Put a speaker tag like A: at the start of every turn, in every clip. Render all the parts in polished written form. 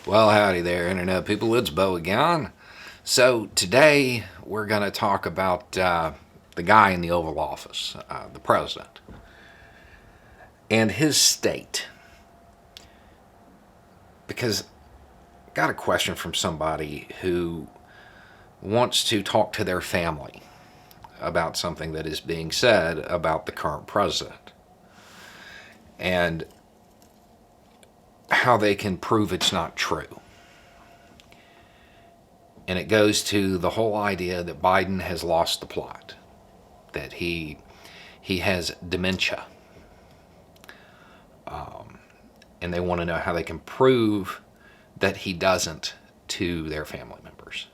A: Well, howdy there, Internet people. It's Bo again. So, today we're going to talk about the guy in the Oval Office, the president, and his state. Because I got a question from somebody who wants to talk to their family about something that is being said about the current president and how they can prove it's not true. And it goes to the whole idea that Biden has lost the plot, that he has dementia, and they want to know how they can prove that he doesn't to their family members.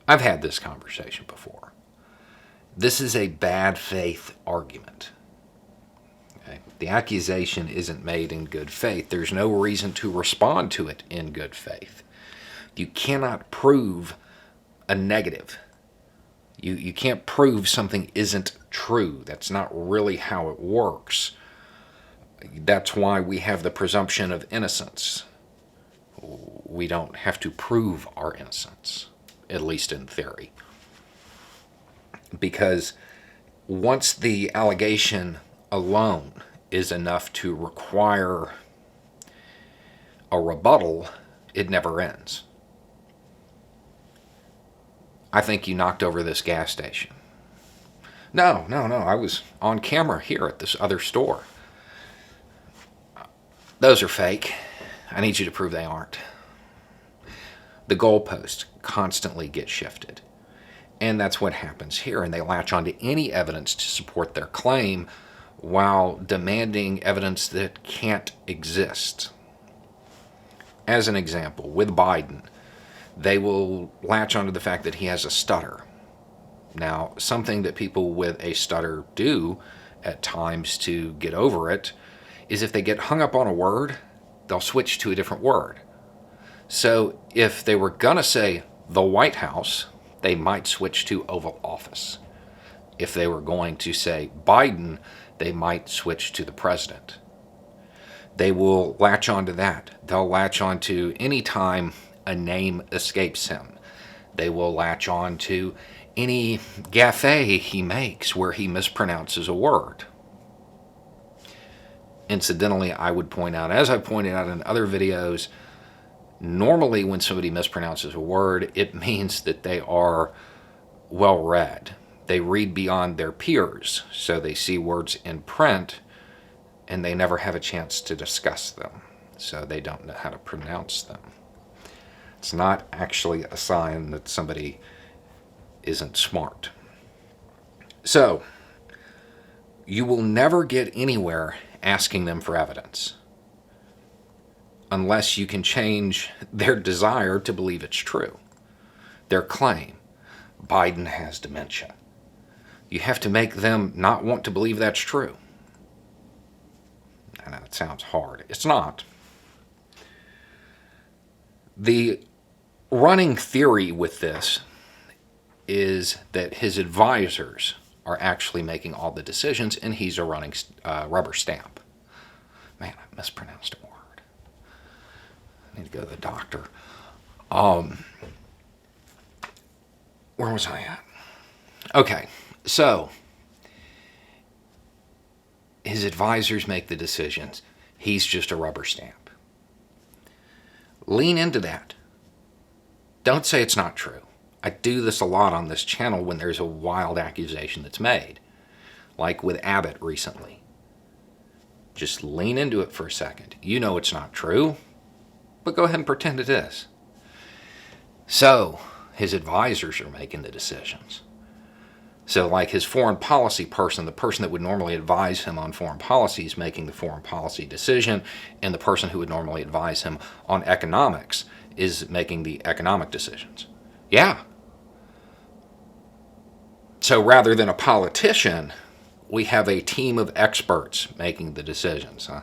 A: I've had this conversation before. This is a bad faith argument. Okay? The accusation isn't made in good faith. There's no reason to respond to it in good faith. You cannot prove a negative. You can't prove something isn't true. That's not really how it works. That's why we have the presumption of innocence. We don't have to prove our innocence, at least in theory. Because once the allegation alone is enough to require a rebuttal, it never ends. I think you knocked over this gas station. No. I was on camera here at this other store. Those are fake. I need you to prove they aren't. The goalposts constantly get shifted. And that's what happens here. And they latch onto any evidence to support their claim while demanding evidence that can't exist. As an example, with Biden, they will latch onto the fact that he has a stutter. Now, something that people with a stutter do at times to get over it is if they get hung up on a word, they'll switch to a different word. So if they were going to say the White House, they might switch to Oval Office. If they were going to say Biden, they might switch to the president. They will latch onto that. They'll latch onto any time a name escapes him. They will latch on to any gaffe he makes where he mispronounces a word. Incidentally, I would point out, as I've pointed out in other videos, normally when somebody mispronounces a word, it means that they are well read. They read beyond their peers, so they see words in print and they never have a chance to discuss them, so they don't know how to pronounce them. It's not actually a sign that somebody isn't smart. So, you will never get anywhere asking them for evidence unless you can change their desire to believe it's true. Their claim, Biden has dementia. You have to make them not want to believe that's true. I know it sounds hard. It's not. The running theory with this is that his advisors are actually making all the decisions and he's a running rubber stamp. Man, I mispronounced a word. I need to go to the doctor. Where was I at? Okay, so his advisors make the decisions. He's just a rubber stamp. Lean into that. Don't say it's not true. I do this a lot on this channel when there's a wild accusation that's made, like with Abbott recently. Just lean into it for a second. You know it's not true, but go ahead and pretend it is. So, his advisors are making the decisions. So, like his foreign policy person, the person that would normally advise him on foreign policy is making the foreign policy decision, and the person who would normally advise him on economics is making the economic decisions. Yeah. So rather than a politician, we have a team of experts making the decisions, huh?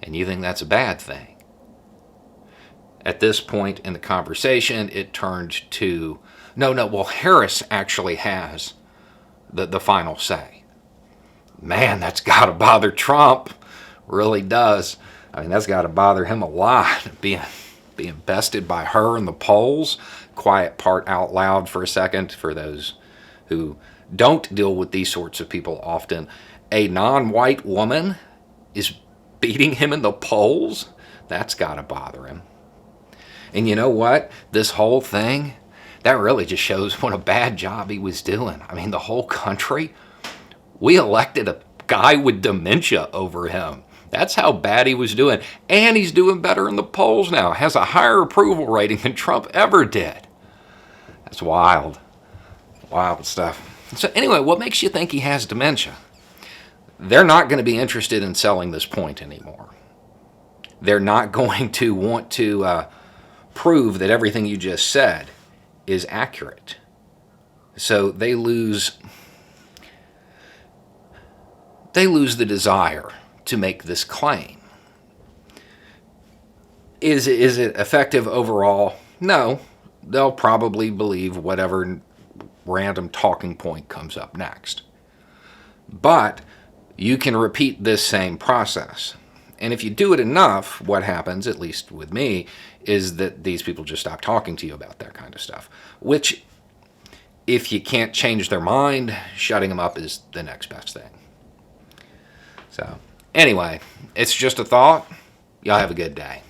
A: And you think that's a bad thing. At this point in the conversation, it turned to, well, Harris actually has the final say. Man, that's got to bother Trump. Really does. I mean, that's got to bother him a lot, being bested by her in the polls. Quiet part out loud for a second for those who don't deal with these sorts of people often. A non-white woman is beating him in the polls? That's got to bother him. And you know what? This whole thing, that really just shows what a bad job he was doing. I mean, the whole country, we elected a guy with dementia over him. That's how bad he was doing. And he's doing better in the polls now. Has a higher approval rating than Trump ever did. That's wild. Wild stuff. So anyway, what makes you think he has dementia? They're not going to be interested in selling this point anymore. They're not going to want to prove that everything you just said is accurate. So they lose the desire to make this claim. Is it effective overall? No. They'll probably believe whatever random talking point comes up next. But you can repeat this same process. And if you do it enough, what happens, at least with me, is that these people just stop talking to you about that kind of stuff. Which, if you can't change their mind, shutting them up is the next best thing. So, anyway, it's just a thought. Y'all have a good day.